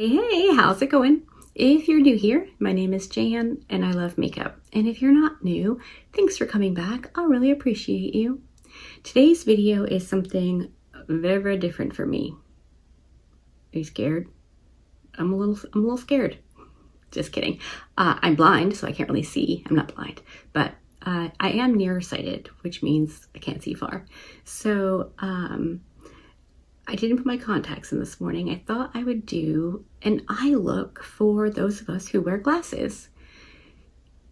Hey, how's it going? If you're new here, my name is Jan and I love makeup. And if you're not new, thanks for coming back. I'll really appreciate you. Today's video is something very, very different for me. Are you scared? I'm a little scared. Just kidding. I'm blind, so I can't really see. I'm not blind, but I am nearsighted, which means I can't see far. So, I didn't put my contacts in this morning. I thought I would do an eye look for those of us who wear glasses.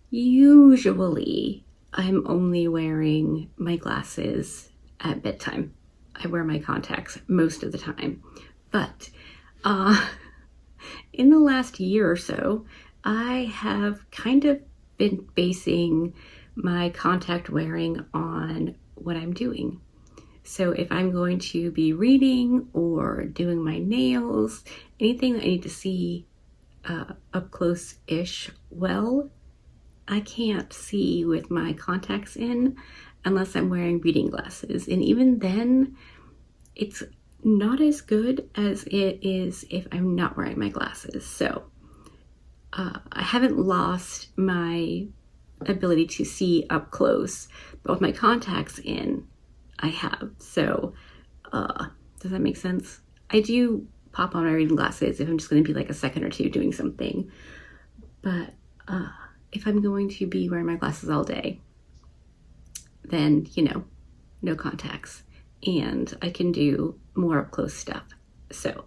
Usually, I'm only wearing my glasses at bedtime. I wear my contacts most of the time. But in the last year or so, I have kind of been basing my contact wearing on what I'm doing. So if I'm going to be reading or doing my nails, anything that I need to see up close-ish, well, I can't see with my contacts in unless I'm wearing reading glasses. And even then, it's not as good as it is if I'm not wearing my glasses. So I haven't lost my ability to see up close, but with my contacts in, I have. So, does that make sense? I do pop on my reading glasses if I'm just going to be like a second or two doing something. But if I'm going to be wearing my glasses all day, then, no contacts. And I can do more up close stuff. So,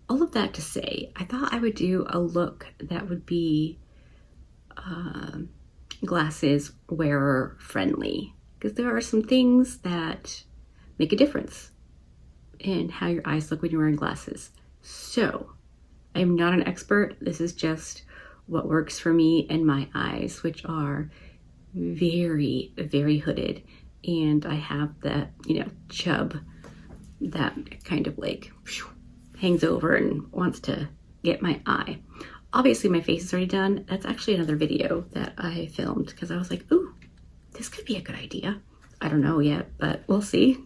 all of that to say, I thought I would do a look that would be glasses wearer friendly. Because there are some things that make a difference in how your eyes look when you're wearing glasses. So, I'm not an expert. This is just what works for me and my eyes, which are very, very hooded. And I have that, chub that kind of like hangs over and wants to get my eye. Obviously, my face is already done. That's actually another video that I filmed because I was like, ooh, this could be a good idea. I don't know yet, but we'll see.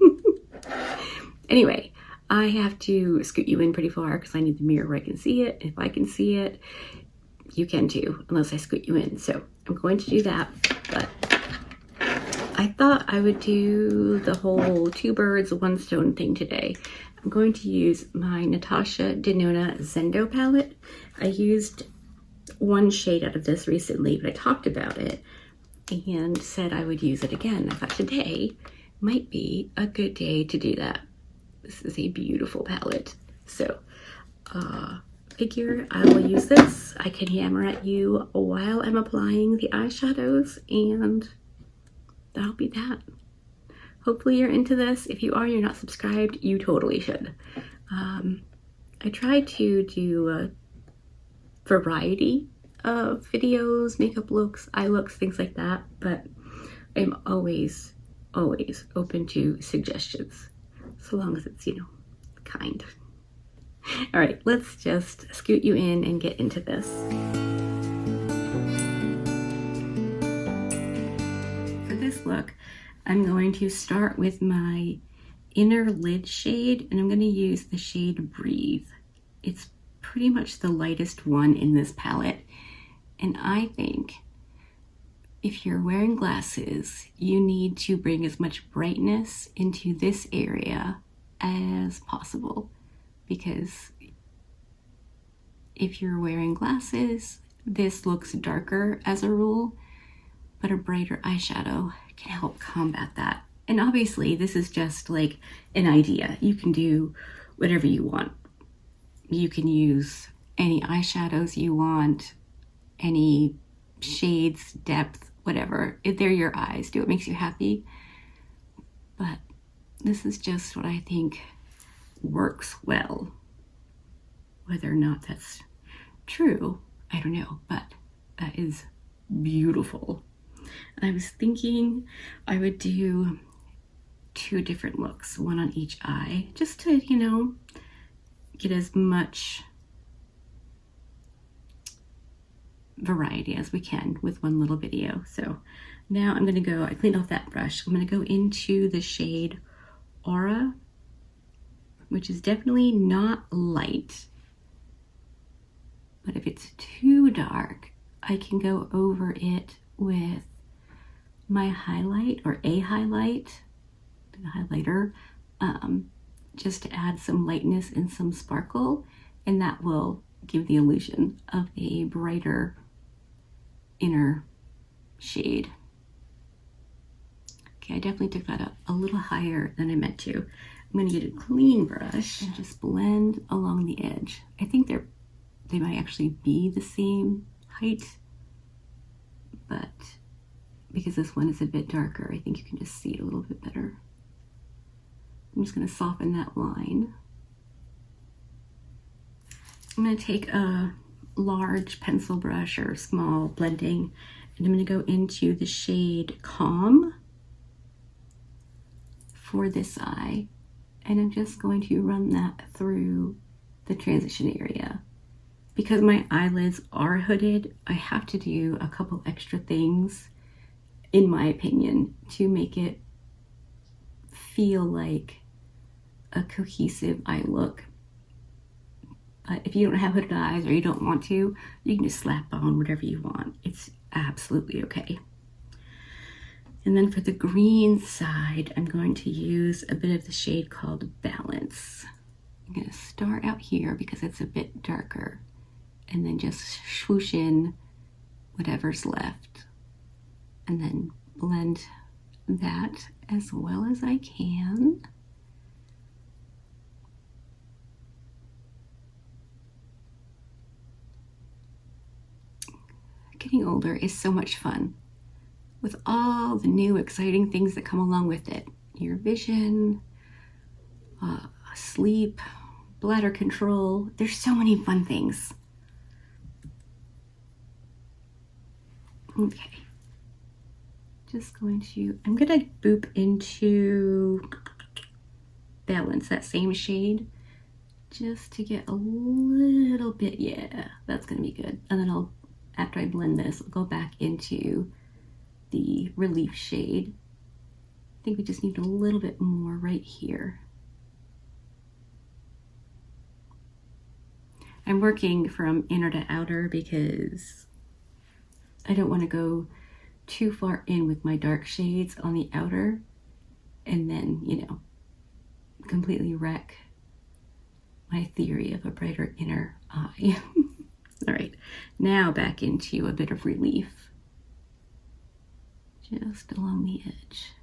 Anyway, I have to scoot you in pretty far because I need the mirror where I can see it. If I can see it, you can too, unless I scoot you in. So I'm going to do that, but I thought I would do the whole two birds, one stone thing today. I'm going to use my Natasha Denona Zendo palette. I used one shade out of this recently, but I talked about it and said I would use it again. I thought today might be a good day to do that. This is a beautiful palette. So, figure I will use this. I can yammer at you while I'm applying the eyeshadows, and that'll be that. Hopefully you're into this. If you are, you're not subscribed, you totally should. I try to do a variety of videos, makeup looks, eye looks, things like that, but I'm always open to suggestions, so long as it's, kind. All right, let's just scoot you in and get into this. For this look, I'm going to start with my inner lid shade, and I'm going to use the shade Breathe. It's pretty much the lightest one in this palette. And I think if you're wearing glasses, you need to bring as much brightness into this area as possible. Because if you're wearing glasses, this looks darker as a rule, but a brighter eyeshadow can help combat that. And obviously, this is just like an idea. You can do whatever you want. You can use any eyeshadows you want, any shades, depth, whatever. If they're your eyes, do what makes you happy. But this is just what I think works well. Whether or not that's true, I don't know, but that is beautiful. And I was thinking I would do two different looks, one on each eye, just to, get as much variety as we can with one little video. So now I'm going to go, I cleaned off that brush. I'm going to go into the shade Aura, which is definitely not light. if it's too dark, I can go over it with my highlight or a highlight, the highlighter, just to add some lightness and some sparkle, and that will give the illusion of a brighter inner shade. Okay, I definitely took that up a little higher than I meant to. I'm going to get a clean brush and just blend along the edge. I think they might actually be the same height, but because this one is a bit darker, I think you can just see it a little bit better. I'm just going to soften that line. I'm going to take a large pencil brush or small blending, and I'm going to go into the shade Calm for this eye, and I'm just going to run that through the transition area. Because my eyelids are hooded, I have to do a couple extra things, in my opinion, to make it feel like a cohesive eye look. But if you don't have hooded eyes or you don't want to, you can just slap on whatever you want. It's absolutely okay. And then for the green side, I'm going to use a bit of the shade called Balance. I'm going to start out here because it's a bit darker, and then just swoosh in whatever's left, and then blend that as well as I can. Getting older is so much fun, with all the new exciting things that come along with it. Your vision, sleep, bladder control. There's so many fun things. Okay. I'm gonna boop into Balance, that same shade, just to get a little bit, yeah, that's gonna be good. And then after I blend this, I'll go back into the Relief shade. I think we just need a little bit more right here. I'm working from inner to outer because I don't want to go too far in with my dark shades on the outer and then, completely wreck my theory of a brighter inner eye. All right, now back into a bit of Relief, just along the edge.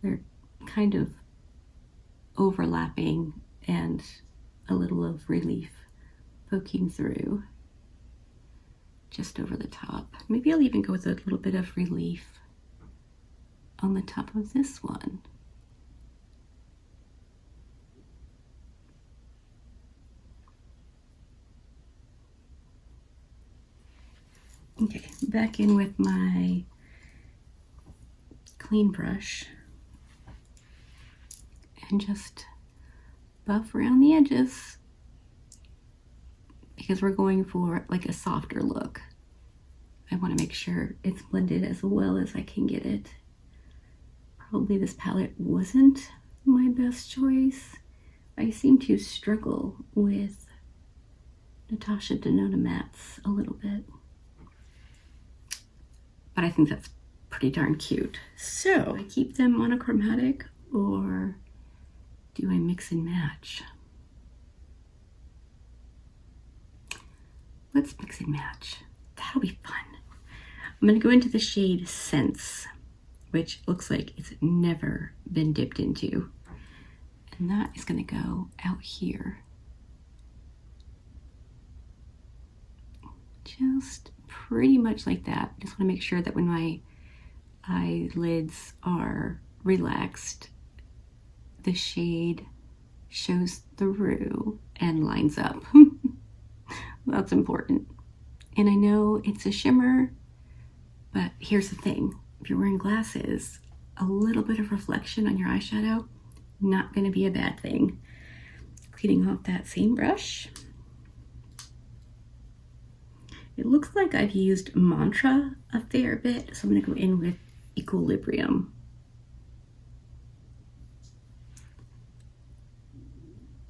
They're kind of overlapping, and a little of Relief poking through just over the top. Maybe I'll even go with a little bit of Relief on the top of this one. Okay, back in with my clean brush and just buff around the edges because we're going for like a softer look. I want to make sure it's blended as well as I can get it. Probably this palette wasn't my best choice. I seem to struggle with Natasha Denona mattes a little bit, but I think that's pretty darn cute. So do I keep them monochromatic or do I mix and match? Let's mix and match. That'll be fun. I'm gonna go into the shade Sense, which looks like it's never been dipped into. And that is gonna go out here. Just pretty much like that. Just wanna make sure that when my eyelids are relaxed, the shade shows through and lines up. That's important. And I know it's a shimmer, but here's the thing. If you're wearing glasses, a little bit of reflection on your eyeshadow, not gonna be a bad thing. Cleaning off that same brush. It looks like I've used Mantra a fair bit, so I'm gonna go in with Equilibrium.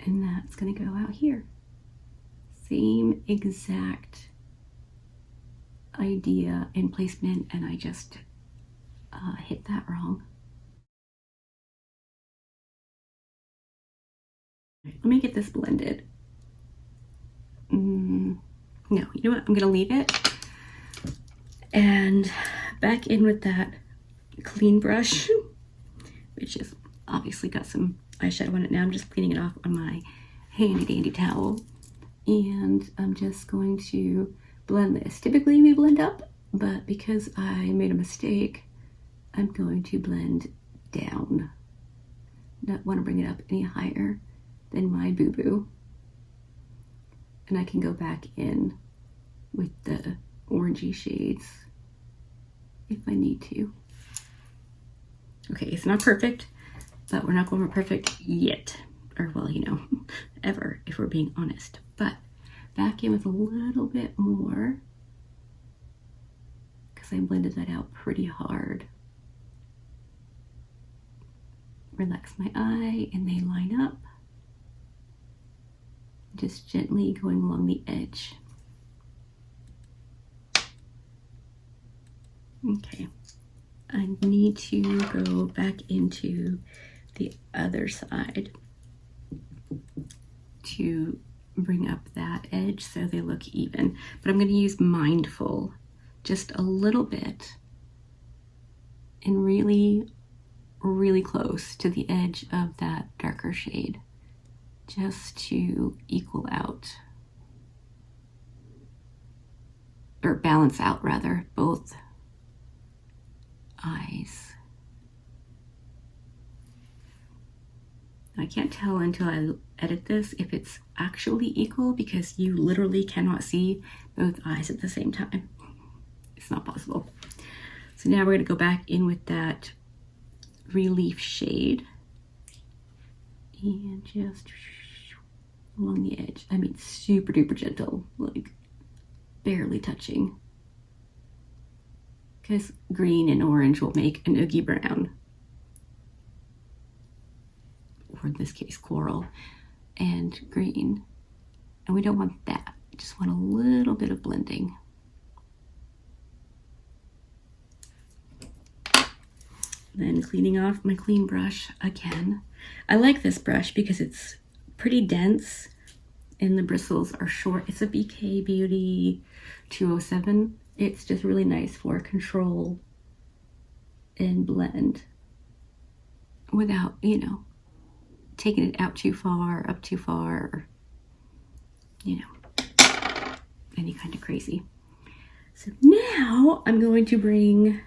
And that's gonna go out here. same exact idea and placement, and I just hit that wrong. Let me get this blended. No, you know what? I'm gonna leave it and back in with that clean brush, which is obviously got some eyeshadow on it now. I'm just cleaning it off on my handy dandy towel, and I'm just going to blend this. Typically we blend up, but because I made a mistake, I'm going to blend down. Not want to bring it up any higher than my boo-boo. And I can go back in with the orangey shades if I need to. Okay, it's not perfect, but we're not going for perfect yet. Or well, you know, ever, if we're being honest. But back in with a little bit more, because I blended that out pretty hard. Relax my eye and they line up. Just gently going along the edge. Okay, I need to go back into the other side to bring up that edge so they look even. But I'm going to use Mindful just a little bit and really, really close to the edge of that darker shade, just to equal out, or balance out rather, both eyes. I can't tell until I edit this if it's actually equal, because you literally cannot see both eyes at the same time. It's not possible. So now we're going to go back in with that relief shade and just along the edge. I mean, super duper gentle, like barely touching, because green and orange will make an oogie brown, or in this case coral and green, and we don't want that. We just want a little bit of blending. Then cleaning off my clean brush again. I like this brush because it's pretty dense and the bristles are short. It's a BK Beauty 207. It's just really nice for control and blend without, you know, taking it out too far, up too far, or, you know, any kind of crazy. So now I'm going to clean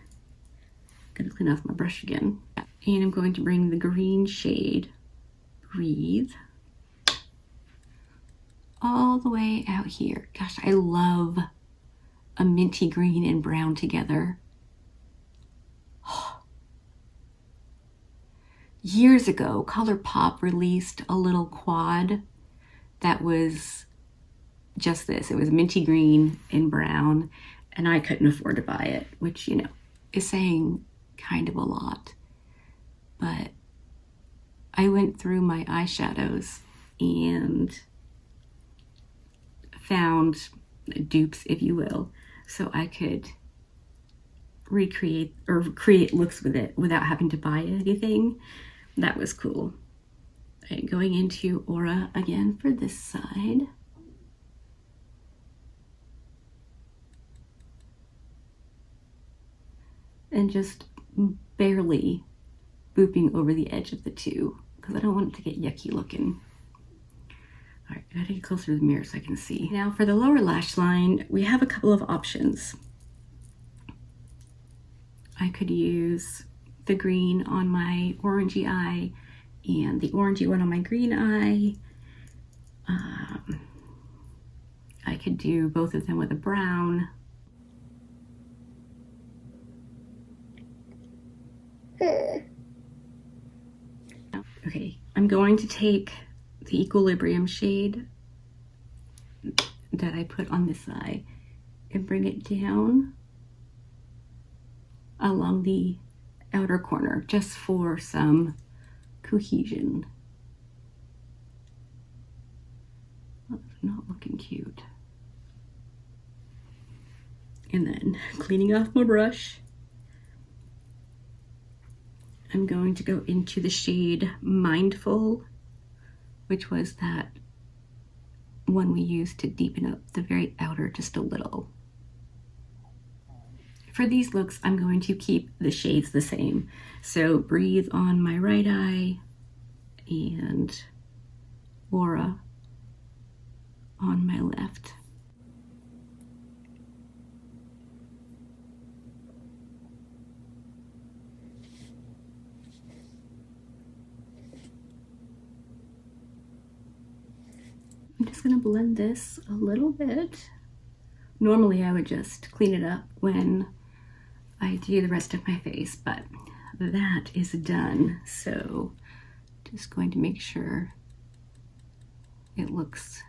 off my brush again, and I'm going to bring the green shade, Breathe, all the way out here. Gosh, I love a minty green and brown together. Years ago, ColourPop released a little quad that was just this. It was minty green and brown, and I couldn't afford to buy it, which, you know, is saying kind of a lot. But I went through my eyeshadows and found dupes, if you will, so I could recreate or create looks with it without having to buy anything. That was cool. Right, going into Aura again for this side. And just barely booping over the edge of the two, because I don't want it to get yucky looking. All right, I gotta get closer to the mirror so I can see. Now for the lower lash line, we have a couple of options. I could use the green on my orangey eye and the orangey one on my green eye. I could do both of them with a brown. Okay, I'm going to take the Equilibrium shade that I put on this eye and bring it down along the outer corner, just for some cohesion. not looking cute. And then cleaning off my brush, I'm going to go into the shade Mindful, which was that one we used to deepen up the very outer just a little. For these looks, I'm going to keep the shades the same. So Breathe on my right eye and Aura on my left. I'm just gonna blend this a little bit. Normally I would just clean it up when I do the rest of my face, but that is done. So just going to make sure it looks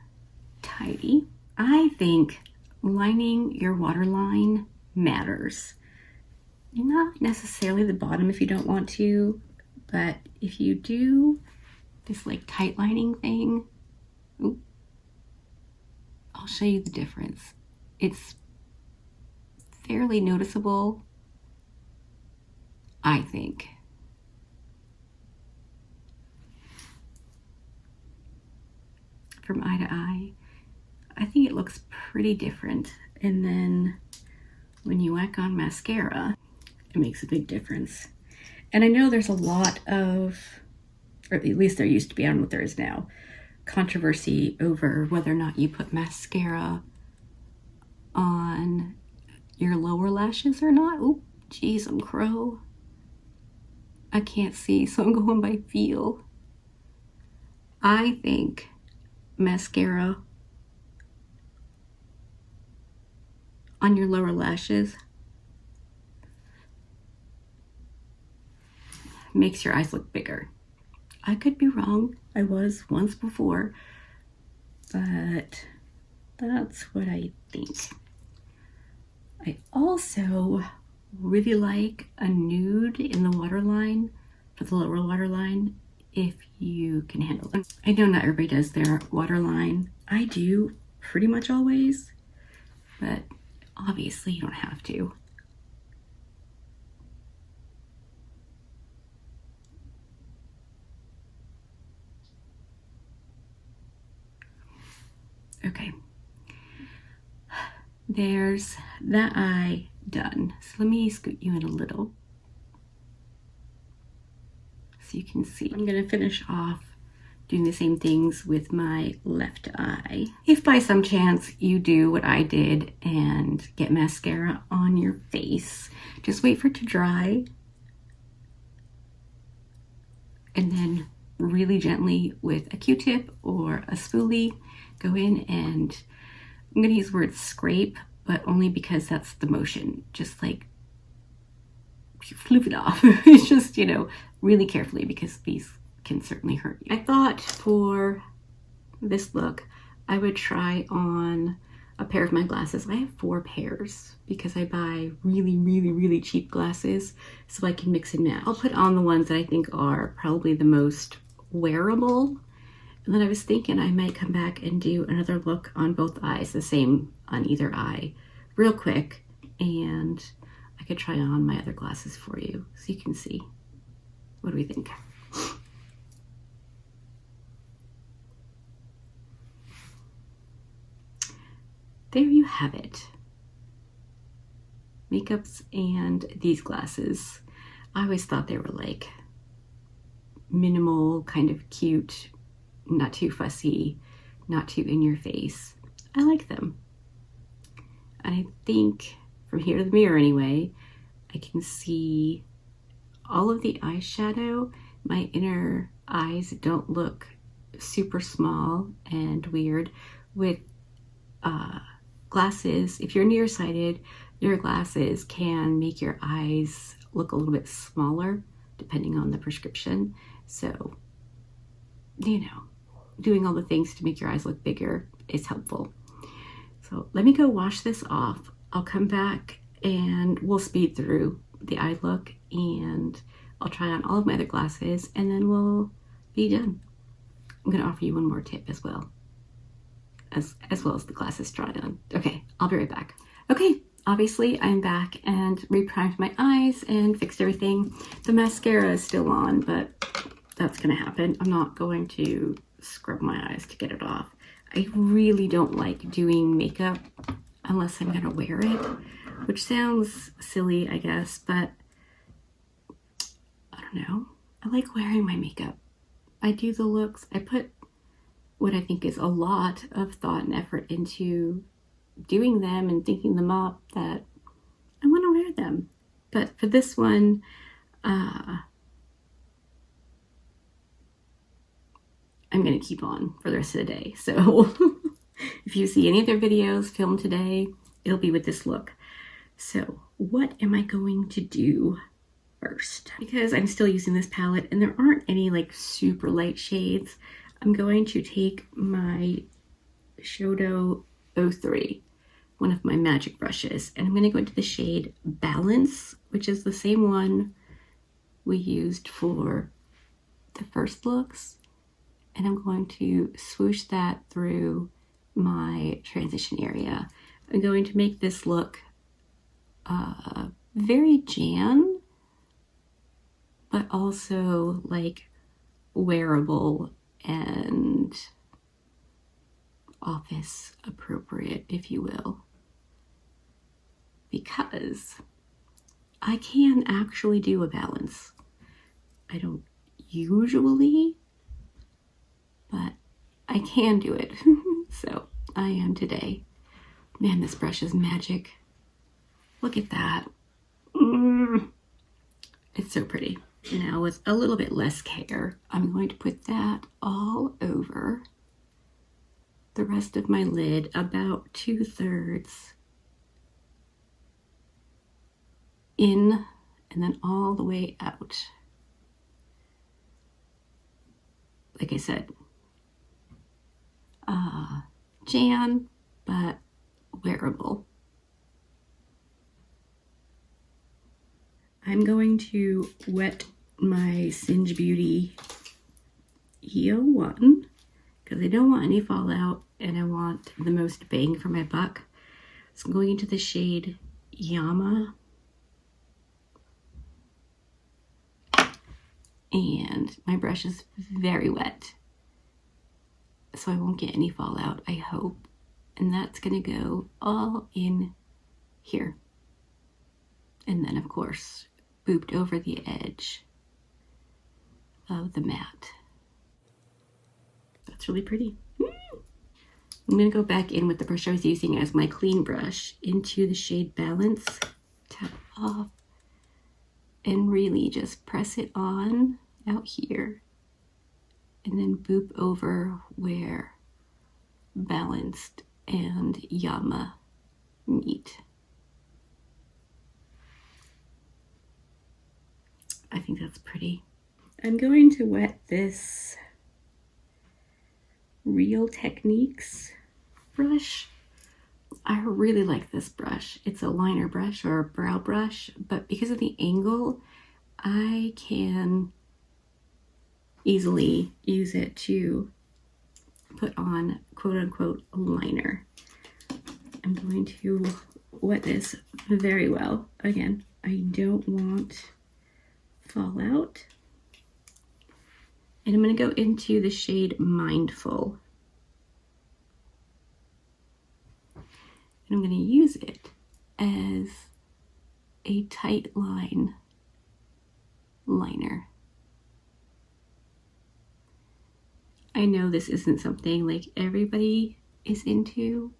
tidy. I think lining your waterline matters. Not necessarily the bottom if you don't want to, but if you do this like tight lining thing, I'll show you the difference. It's fairly noticeable, I think. From eye to eye, I think it looks pretty different. And then when you whack on mascara, it makes a big difference. And I know there's a lot of, or at least there used to be, I don't know what there is now, controversy over whether or not you put mascara on your lower lashes or not. Oop, geez, I'm crow. I can't see, so I'm going by feel. I think mascara on your lower lashes makes your eyes look bigger. I could be wrong. I was once before, but that's what I think. I also really like a nude in the waterline, for the lower waterline, if you can handle it. I know not everybody does their waterline. I do pretty much always, but obviously you don't have to. Okay, there's that eye done. So let me scoot you in a little so you can see. I'm gonna finish off doing the same things with my left eye. If by some chance you do what I did and get mascara on your face, just wait for it to dry and then really gently with a Q-tip or a spoolie, go in and I'm gonna use the word scrape, but only because that's the motion. Just like flip it off. It's just, you know, really carefully because these can certainly hurt you. I thought for this look, I would try on a pair of my glasses. I have 4 pairs because I buy really cheap glasses so I can mix and match. I'll put on the ones that I think are probably the most wearable. And then I was thinking I might come back and do another look on both eyes, the same on either eye, real quick. And I could try on my other glasses for you so you can see. What do we think? There you have it. Makeups and these glasses. I always thought they were like minimal, kind of cute, not too fussy, not too in your face. I like them. And I think from here to the mirror anyway, I can see all of the eyeshadow. My inner eyes don't look super small and weird. With glasses, if you're nearsighted, your glasses can make your eyes look a little bit smaller depending on the prescription. So, you know, doing all the things to make your eyes look bigger is helpful. So let me go wash this off. I'll come back and we'll speed through the eye look and I'll try on all of my other glasses and then we'll be done. I'm gonna offer you one more tip as well. as well as the glasses tried on. Okay, I'll be right back. Okay, obviously I'm back and reprimed my eyes and fixed everything. The mascara is still on, but that's gonna happen. I'm not going to scrub my eyes to get it off. I really don't like doing makeup unless I'm gonna wear it, which sounds silly, I guess, but I don't know. I like wearing my makeup. I do the looks. I put what I think is a lot of thought and effort into doing them and thinking them up that I want to wear them. But for this one, I'm going to keep on for the rest of the day. So if you see any of their videos filmed today, it'll be with this look. So what am I going to do first? Because I'm still using this palette and there aren't any like super light shades, I'm going to take my Shodo 03, one of my magic brushes, and I'm going to go into the shade Balance, which is the same one we used for the first looks, and I'm going to swoosh that through my transition area. I'm going to make this look very Jan, but also like wearable and office appropriate, if you will, because I can actually do a balance. I don't usually, but I can do it. So I am today. Man, this brush is magic. Look at that. It's so pretty. Now with a little bit less care, I'm going to put that all over the rest of my lid, about 2/3 in and then all the way out. Like I said, Jan, but wearable. I'm going to wet my Singe Beauty EO1 because I don't want any fallout and I want the most bang for my buck. So I'm going into the shade Yama, and my brush is very wet, so I won't get any fallout, I hope. And that's gonna go all in here. And then of course, booped over the edge of the mat. That's really pretty. I'm gonna go back in with the brush I was using as my clean brush into the shade Balance, tap off, and really just press it on out here, and then boop over where Balanced and Yama meet. I think that's pretty. I'm going to wet this Real Techniques brush. I really like this brush. It's a liner brush or a brow brush, but because of the angle, I can easily use it to put on quote-unquote liner. I'm going to wet this very well. Again, I don't want fallout. And I'm going to go into the shade Mindful. And I'm going to use it as a tight line liner. I know this isn't something like everybody is into,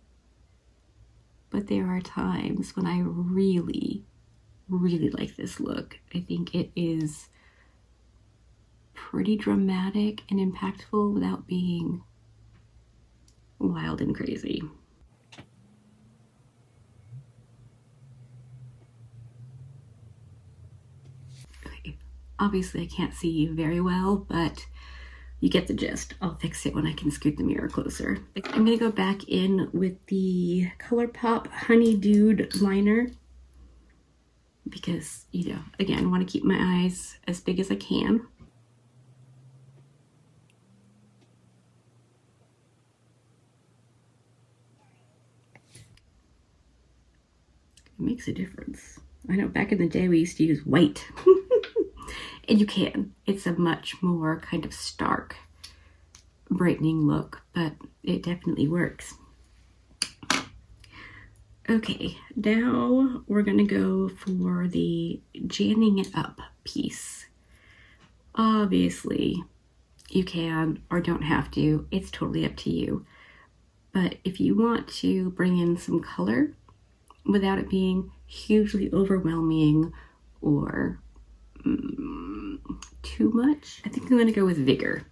but there are times when I really, really like this look. I think it is pretty dramatic and impactful without being wild and crazy. Okay, obviously I can't see very well, but you get the gist. I'll fix it when I can scoot the mirror closer. I'm gonna go back in with the ColourPop Honey Dude liner because, you know, again, I want to keep my eyes as big as I can. It makes a difference. I know back in the day we used to use white. And you can. It's a much more kind of stark, brightening look, but it definitely works. Okay, now we're gonna go for the janning it up piece. Obviously, you can or don't have to. It's totally up to you. But if you want to bring in some color without it being hugely overwhelming or too much, I think I'm gonna go with vigor.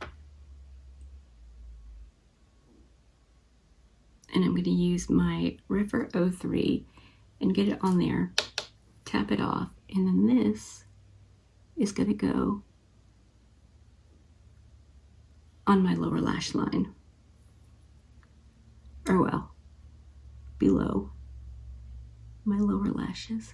And I'm gonna use my River 03 and get it on there, tap it off, and then this is gonna go on my lower lash line. Or well, below my lower lashes.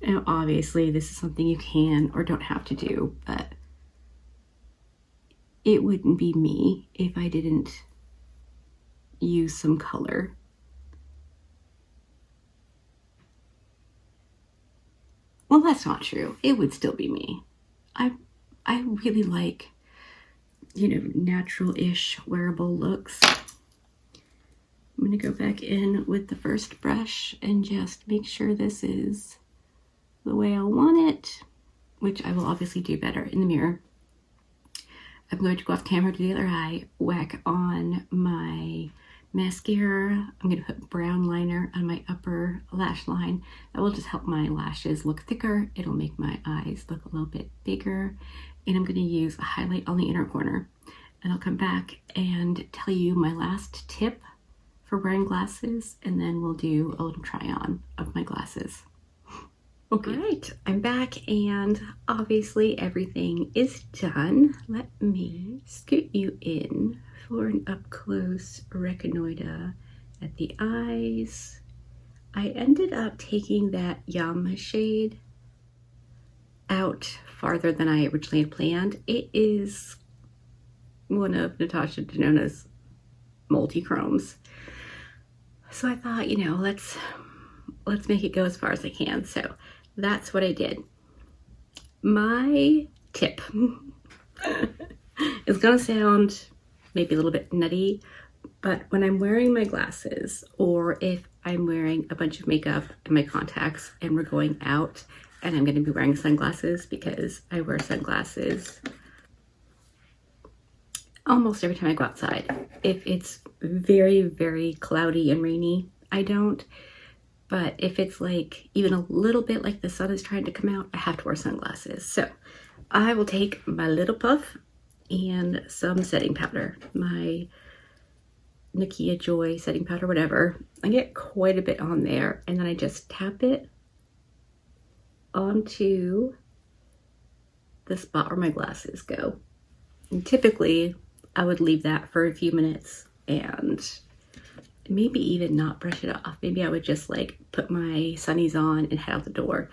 Now, obviously, this is something you can or don't have to do, but it wouldn't be me if I didn't use some color. Well, that's not true. It would still be me. I really like, natural-ish wearable looks. I'm gonna go back in with the first brush and just make sure this is the way I want it, which I will obviously do better in the mirror. I'm going to go off camera to the other eye, whack on my mascara. I'm going to put brown liner on my upper lash line. That will just help my lashes look thicker. It'll make my eyes look a little bit bigger. And I'm going to use a highlight on the inner corner. And I'll come back and tell you my last tip for wearing glasses, and then we'll do a little try on of my glasses. Okay. All right, I'm back and obviously everything is done. Let me scoot you in for an up close reconnoiter at the eyes. I ended up taking that Yum shade out farther than I originally had planned. It is one of Natasha Denona's multi-chromes. So I thought, let's make it go as far as I can. So that's what I did. My tip is gonna sound maybe a little bit nutty, but when I'm wearing my glasses, or if I'm wearing a bunch of makeup and my contacts and we're going out and I'm gonna be wearing sunglasses, because I wear sunglasses almost every time I go outside. If it's very, very cloudy and rainy, I don't. But if it's like even a little bit like the sun is trying to come out, I have to wear sunglasses. So I will take my little puff and some setting powder, my Nakia Joy setting powder, whatever. I get quite a bit on there, and then I just tap it onto the spot where my glasses go. And typically I would leave that for a few minutes and maybe even not brush it off. Maybe I would just like put my sunnies on and head out the door,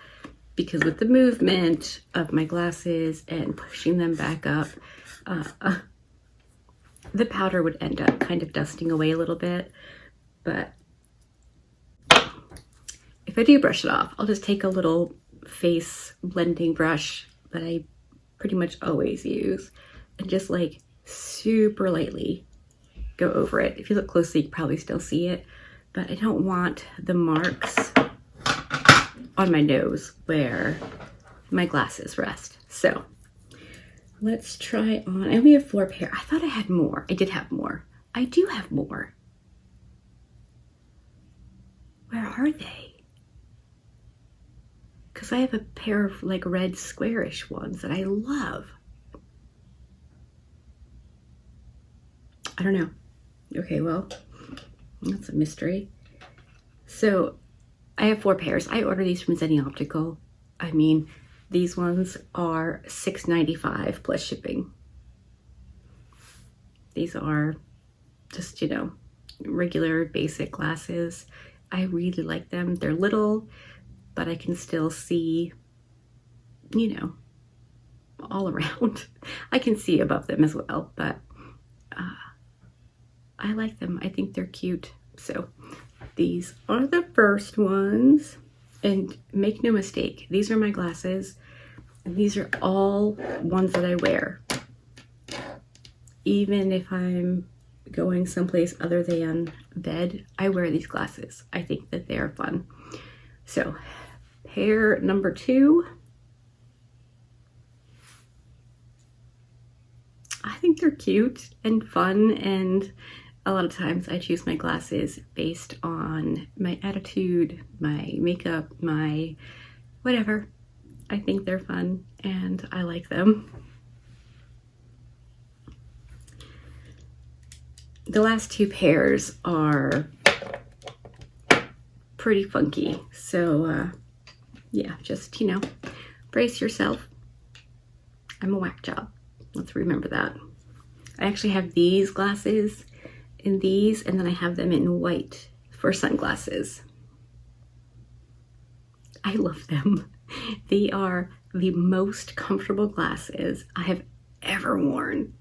because with the movement of my glasses and pushing them back up, the powder would end up kind of dusting away a little bit. But if I do brush it off, I'll just take a little face blending brush that I pretty much always use and just like super lightly go over it. If you look closely, you can probably still see it, but I don't want the marks on my nose where my glasses rest. So let's try on. I only have 4 pair. I thought I had more. I did have more. I do have more. Where are they? Because I have a pair of like red squarish ones that I love. I don't know. Okay, well, that's a mystery. So I have 4 pairs. I ordered these from Zenny Optical. I mean, these ones are $6.95 plus shipping. These are just, regular basic glasses. I really like them. They're little, but I can still see, all around. I can see above them as well, but I like them. I think they're cute. So these are the first ones. And make no mistake, these are my glasses. And these are all ones that I wear. Even if I'm going someplace other than bed, I wear these glasses. I think that they are fun. So pair number 2. I think they're cute and fun, and a lot of times I choose my glasses based on my attitude, my makeup, my whatever. I think they're fun and I like them. The last 2 pairs are pretty funky. So yeah, just, you know, brace yourself. I'm a whack job. Let's remember that. I actually have these glasses in these, and then I have them in white for sunglasses. I love them. They are the most comfortable glasses I have ever worn.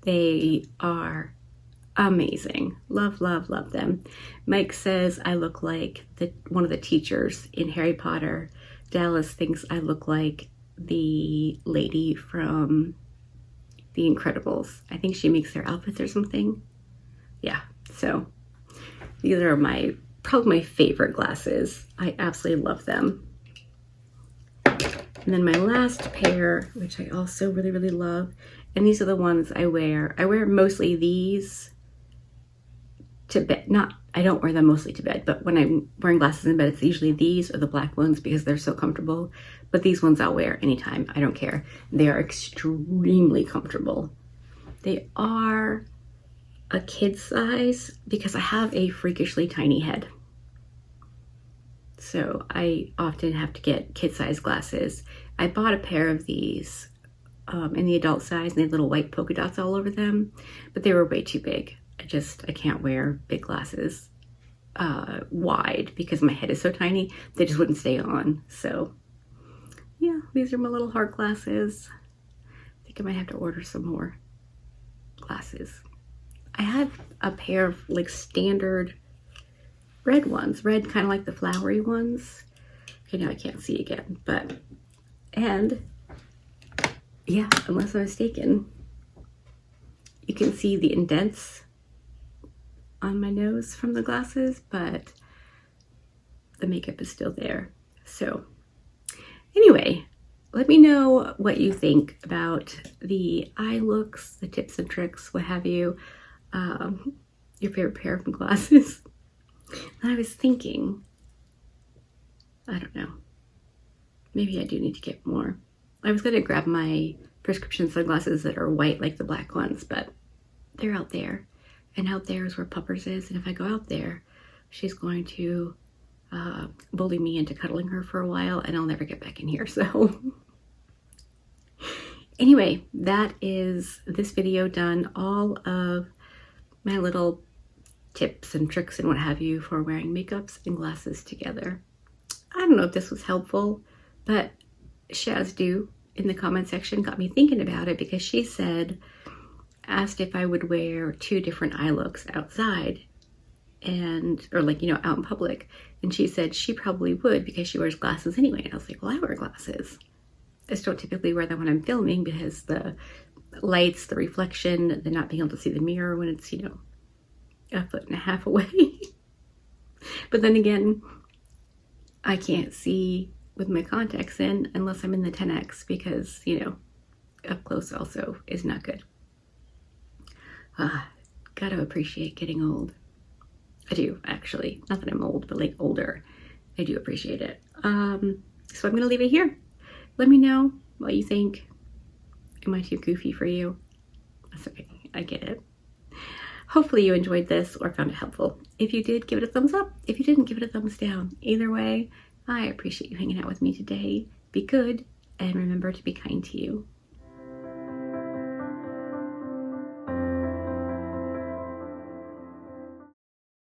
They are amazing. Love, love, love them. Mike says I look like one of the teachers in Harry Potter. Dallas thinks I look like the lady from The Incredibles. I think she makes their outfits or something. Yeah, so these are probably my favorite glasses. I absolutely love them. And then my last pair, which I also really, really love, and these are the ones I wear. I wear mostly these to bed. I don't wear them mostly to bed, but when I'm wearing glasses in bed, it's usually these or the black ones because they're so comfortable. But these ones I'll wear anytime. I don't care. They are extremely comfortable. They are a kid size because I have a freakishly tiny head. So I often have to get kid size glasses. I bought a pair of these in the adult size, and they had little white polka dots all over them, but they were way too big. I can't wear big glasses wide because my head is so tiny. They just wouldn't stay on. So yeah, these are my little heart glasses. I think I might have to order some more glasses. I have a pair of like standard red ones, red kind of like the flowery ones. Okay, now I can't see again, and yeah, unless I'm mistaken, you can see the indents on my nose from the glasses, but the makeup is still there. So anyway, let me know what you think about the eye looks, the tips and tricks, what have you, your favorite pair of glasses. And I was thinking, I don't know, maybe I do need to get more. I was going to grab my prescription sunglasses that are white like the black ones, but they're out there. And out there is where Puppers is. And if I go out there, she's going to bully me into cuddling her for a while, and I'll never get back in here. So anyway, that is this video done. All of my little tips and tricks and what have you for wearing makeups and glasses together. I don't know if this was helpful, but Shazdu in the comment section got me thinking about it because she asked if I would wear 2 different eye looks outside or like, you know, out in public. And she said she probably would because she wears glasses anyway. And I was like, well, I wear glasses. I just don't typically wear them when I'm filming because the lights, the reflection, the not being able to see the mirror when it's, you know, 1.5 feet away. But then again, I can't see with my contacts in unless I'm in the 10X because, you know, up close also is not good. Gotta appreciate getting old. I do, actually. Not that I'm old, but like older. I do appreciate it. So I'm gonna leave it here. Let me know what you think. Am I too goofy for you? That's okay, I get it. Hopefully you enjoyed this or found it helpful. If you did, give it a thumbs up. If you didn't, give it a thumbs down. Either way, I appreciate you hanging out with me today. Be good, and remember to be kind to you.